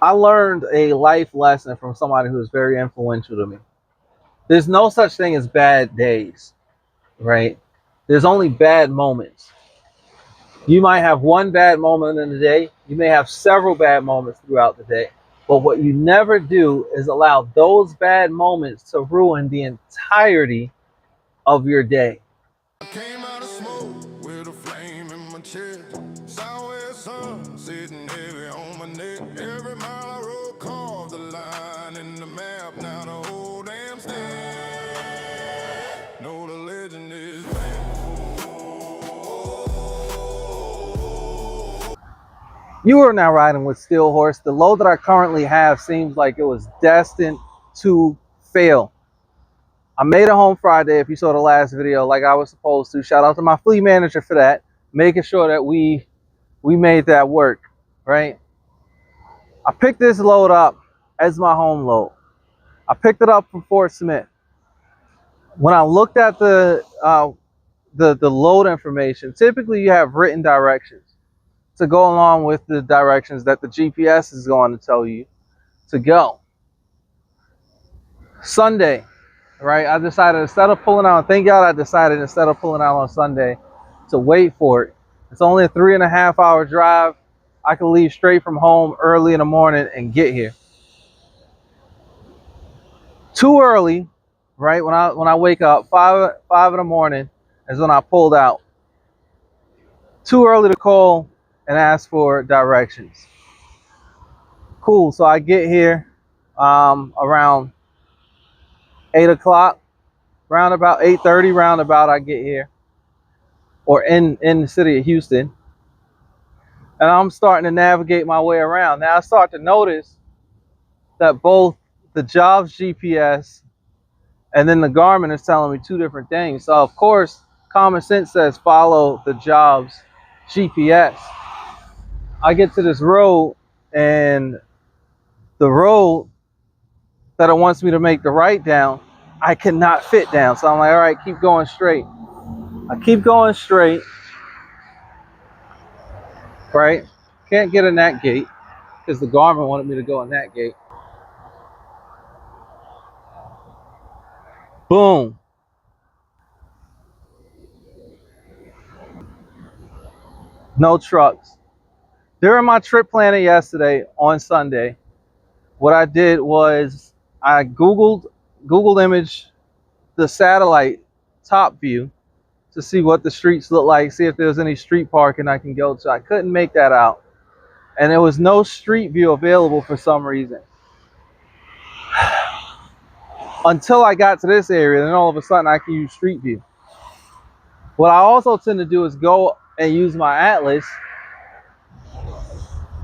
I learned a life lesson from somebody who was very influential to me. There's no such thing as bad days, right? There's only bad moments. You might have one bad moment in the day. You may have several bad moments throughout the day. But what you never do is allow those bad moments to ruin the entirety of your day. I came out of smoke with a flame in my chest. Southwest sun sitting heavy on my neck. Every mile I rode carved the line in the map. Now the whole damn state know the legend is back. You are now riding with Steel Horse. The load that I currently have seems like it was destined to fail. I made it home Friday, if you saw the last video, like I was supposed to. Shout out to my fleet manager for that, making sure that we made that work, right? I picked this load up as my home load. I picked it up from Fort Smith. When I looked at the load information, typically you have written directions to go along with the directions that the GPS is going to tell you to go. Sunday, right? I decided instead of pulling out, thank God I decided instead of pulling out on Sunday to wait for it. It's only a 3.5 hour drive. I can leave straight from home early in the morning and get here. Too early, right? When I wake up, five in the morning is when I pulled out. Too early to call and ask for directions. Cool. So I get here around 8 o'clock, round about 8:30, roundabout I get here, or in the city of Houston, and I'm starting to navigate my way around. Now I start to notice that both the job's GPS and then the Garmin is telling me two different things. So of course, common sense says follow the job's GPS. I get to this road, and the road that it wants me to make the right down, I cannot fit down. So I'm like, all right, keep going straight. I keep going straight, right? Can't get in that gate because the Garmin wanted me to go in that gate. Boom. No trucks. During my trip planning yesterday on Sunday, what I did was I Googled image the satellite top view to see what the streets look like, see if there's any street parking I can go to. I couldn't make that out. And there was no street view available for some reason. Until I got to this area, then all of a sudden I can use street view. What I also tend to do is go and use my atlas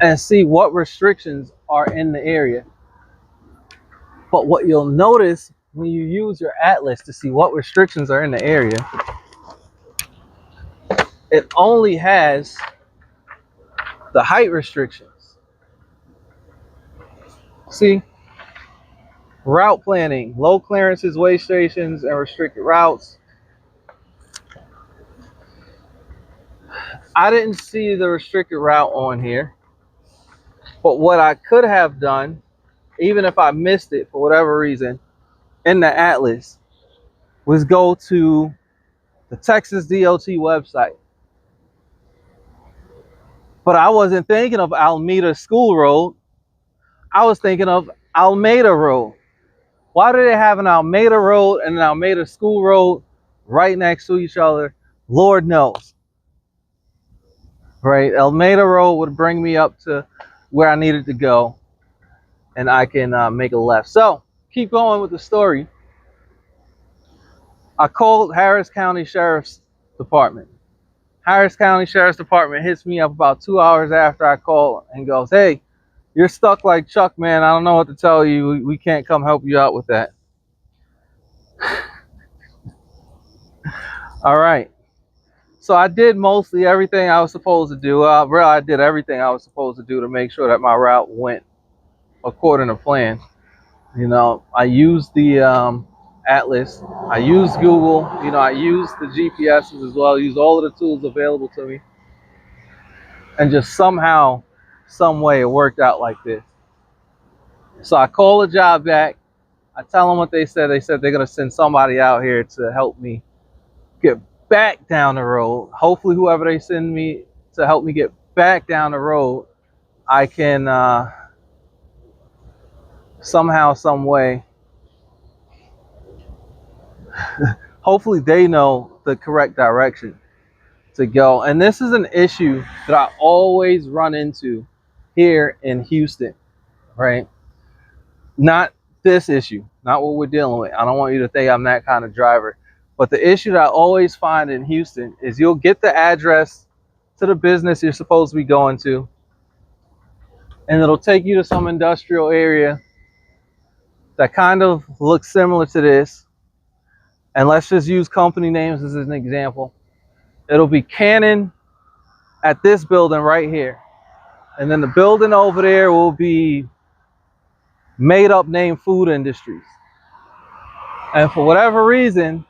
and see what restrictions are in the area. But what you'll notice when you use your atlas to see what restrictions are in the area, it only has the height restrictions. See? Route planning, low clearances, way stations, and restricted routes. I didn't see the restricted route on here. But what I could have done, even if I missed it for whatever reason, in the atlas, was go to the Texas DOT website. But I wasn't thinking of Alameda School Road. I was thinking of Almeida Road. Why do they have an Almeida Road and an Almeida School Road right next to each other? Lord knows. Right? Almeida Road would bring me up to where I needed to go, and I can make a left. So, keep going with the story. I called Harris County Sheriff's Department. Harris County Sheriff's Department hits me up about 2 hours after I call and goes, hey, you're stuck like Chuck, man. I don't know what to tell you. We can't come help you out with that. All right. So I did mostly everything I was supposed to do. I did everything I was supposed to do to make sure that my route went according to plan. You know, I used the Atlas. I used Google. You know, I used the GPSs as well. I used all of the tools available to me. And just somehow, some way, it worked out like this. So I call the job back. I tell them what they said. They said they're going to send somebody out here to help me get back down the road. Hopefully, whoever they send me to help me get back down the road, I can somehow, some way, hopefully they know the correct direction to go. And this is an issue that I always run into here in Houston, right? Not this issue, not what we're dealing with. I don't want you to think I'm that kind of driver. But the issue that I always find in Houston is you'll get the address to the business you're supposed to be going to, and it'll take you to some industrial area that kind of looks similar to this. And let's just use company names as an example. It'll be Canon at this building right here. And then the building over there will be made up name Food Industries. And for whatever reason,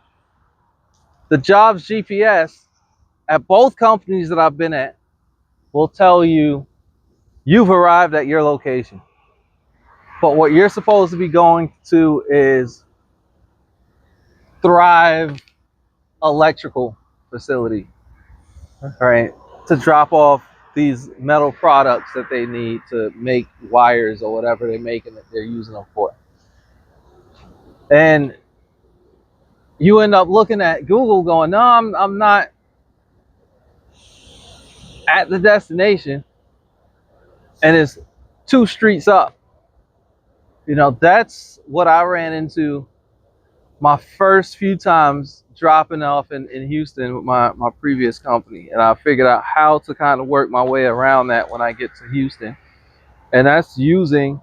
the jobs GPS at both companies that I've been at will tell you you've arrived at your location. But what you're supposed to be going to is Thrive Electrical Facility, right? To drop off these metal products that they need to make wires or whatever they're making that they're using them for. And you end up looking at Google going, no, I'm not at the destination, and it's 2 streets up. You know, that's what I ran into my first few times dropping off in Houston with my previous company. And I figured out how to kind of work my way around that when I get to Houston. And that's using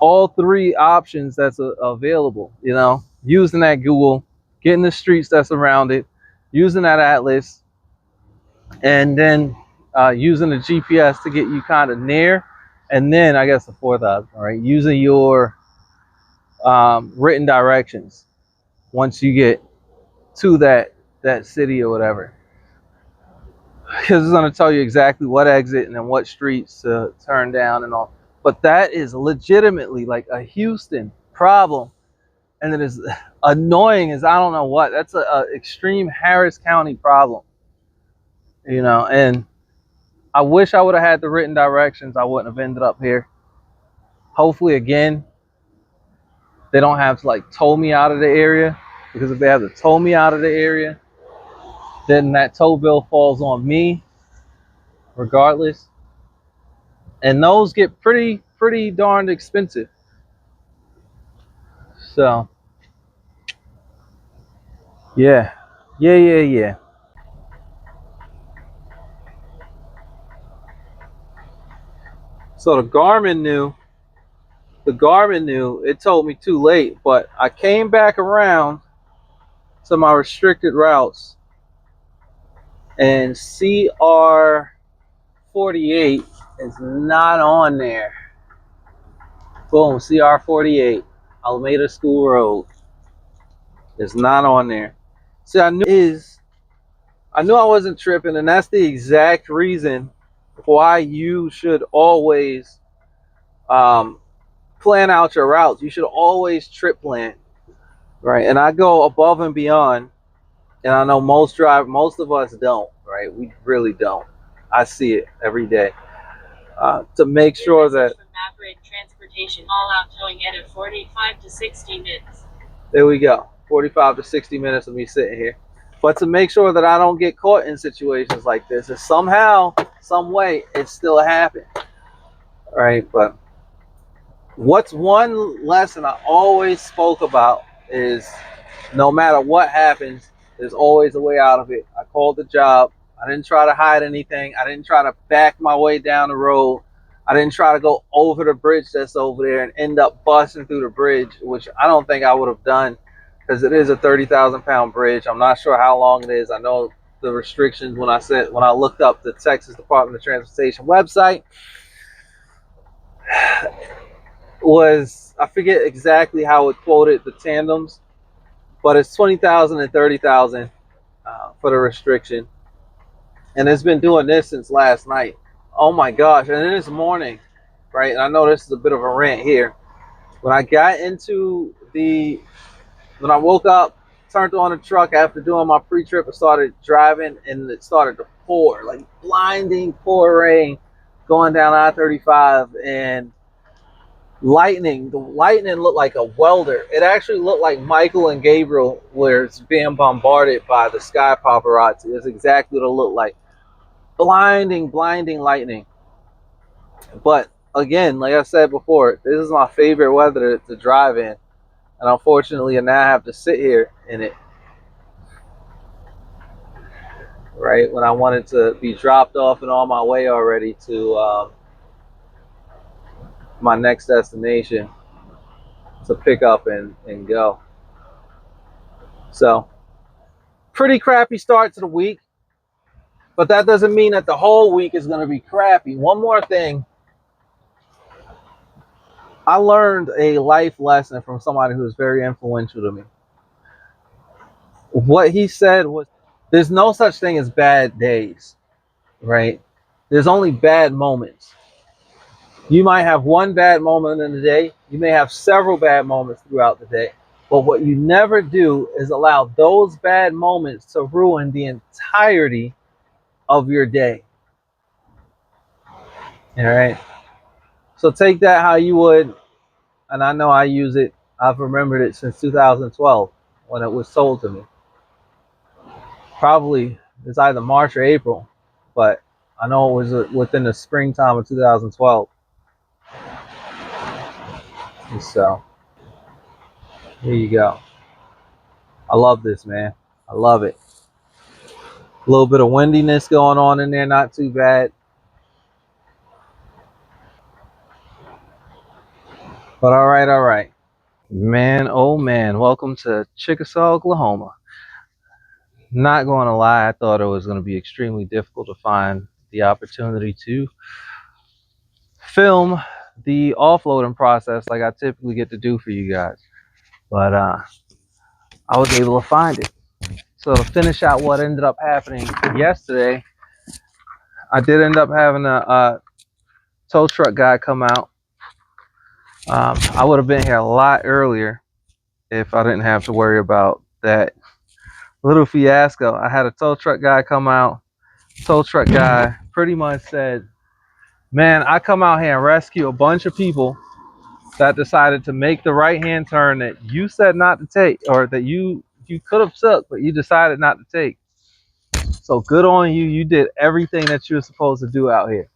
all 3 options that's available, you know, using that Google, getting the streets that's around it, using that atlas, and then using the GPS to get you kind of near. And then I guess the 4th option, right? Using your written directions once you get to that city or whatever, because it's going to tell you exactly what exit and then what streets to turn down and all. But that is legitimately like a Houston problem, and it is annoying as I don't know what. That's a extreme Harris County problem, you know. And I wish I would have had the written directions. I wouldn't have ended up here. Hopefully, again, they don't have to like tow me out of the area, because if they have to tow me out of the area, then that tow bill falls on me regardless. And those get pretty darned expensive. So yeah. So the Garmin knew, it told me too late, but I came back around to my restricted routes, and CR 48 is not on there. Boom, CR 48, Alameda School Road, is not on there. See, I knew I wasn't tripping, and that's the exact reason why you should always plan out your routes. You should always trip plan, right? And I go above and beyond, and I know most of us don't, right? We really don't. I see it every day to make sure that. Transportation all out towing at 45 to 60 minutes. There we go. 45 to 60 minutes of me sitting here. But to make sure that I don't get caught in situations like this, and somehow, some way, it still happened. Right? But what's one lesson I always spoke about is no matter what happens, there's always a way out of it. I called the job. I didn't try to hide anything. I didn't try to back my way down the road. I didn't try to go over the bridge that's over there and end up busting through the bridge, which I don't think I would have done, because it is a 30,000-pound bridge. I'm not sure how long it is. I know the restrictions when I looked up the Texas Department of Transportation website was, I forget exactly how it quoted the tandems, but it's 20,000 and 30,000 for the restriction. And it's been doing this since last night. Oh my gosh. And then this morning, right? And I know this is a bit of a rant here. When I got into when I woke up, turned on the truck after doing my pre-trip and started driving, and it started to pour, like blinding pour rain going down I-35, and lightning. The lightning looked like a welder. It actually looked like Michael and Gabriel were being bombarded by the sky paparazzi. It's exactly what it looked like. Blinding, blinding lightning. But again, like I said before, this is my favorite weather to drive in. And unfortunately, now I have to sit here in it, right? When I wanted to be dropped off and on my way already to my next destination to pick up and go. So, pretty crappy start to the week, but that doesn't mean that the whole week is going to be crappy. One more thing, I learned a life lesson from somebody who was very influential to me. What he said was, there's no such thing as bad days, right? There's only bad moments. You might have one bad moment in the day. You may have several bad moments throughout the day. But what you never do is allow those bad moments to ruin the entirety of your day. All right. So take that how you would. And I know I use it. I've remembered it since 2012 when it was sold to me. Probably it's either March or April, but I know it was within the springtime of 2012. And so here you go. I love this, man. I love it. A little bit of windiness going on in there, not too bad. But all right, all right. Man, oh man, welcome to Chickasaw, Oklahoma. Not going to lie, I thought it was going to be extremely difficult to find the opportunity to film the offloading process like I typically get to do for you guys. But I was able to find it. So to finish out what ended up happening yesterday, I did end up having a tow truck guy come out. I would have been here a lot earlier if I didn't have to worry about that little fiasco. I had a tow truck guy come out. Tow truck guy pretty much said, man, I come out here and rescue a bunch of people that decided to make the right hand turn that you said not to take, or that you could have took, but you decided not to take. So good on you. You did everything that you were supposed to do out here.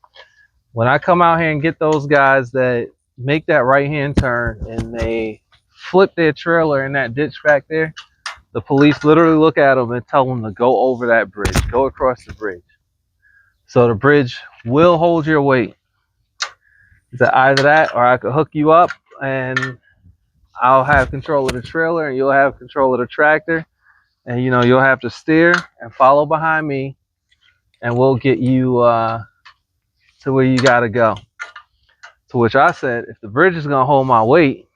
When I come out here and get those guys that make that right hand turn and they flip their trailer in that ditch back there, the police literally look at them and tell them to go over that bridge, go across the bridge. So the bridge will hold your weight. It's either that or I could hook you up and I'll have control of the trailer and you'll have control of the tractor. And you'll have to steer and follow behind me and we'll get you to where you gotta go. To which I said, if the bridge is gonna hold my weight,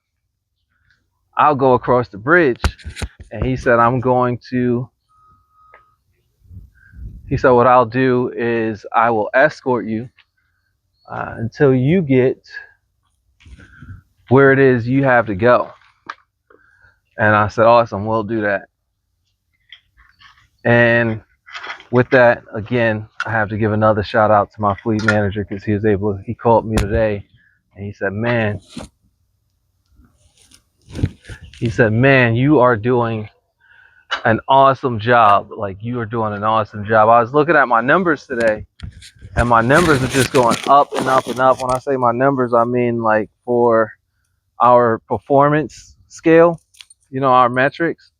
I'll go across the bridge. And he said, what I'll do is I will escort you until you get where it is you have to go. And I said, awesome, we'll do that. And with that, again, I have to give another shout out to my fleet manager because he called me today and he said, man, you are doing an awesome job. Like, you are doing an awesome job. I was looking at my numbers today and my numbers are just going up and up and up. When I say my numbers, I mean like for our performance scale, our metrics.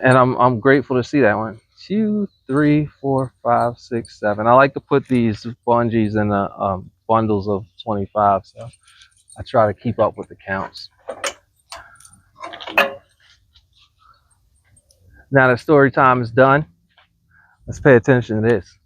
And I'm grateful to see that. 1, 2, 3, 4, 5, 6, 7. I like to put these bungees in the bundles of 25, so I try to keep up with the counts. Now that story time is done, let's pay attention to this.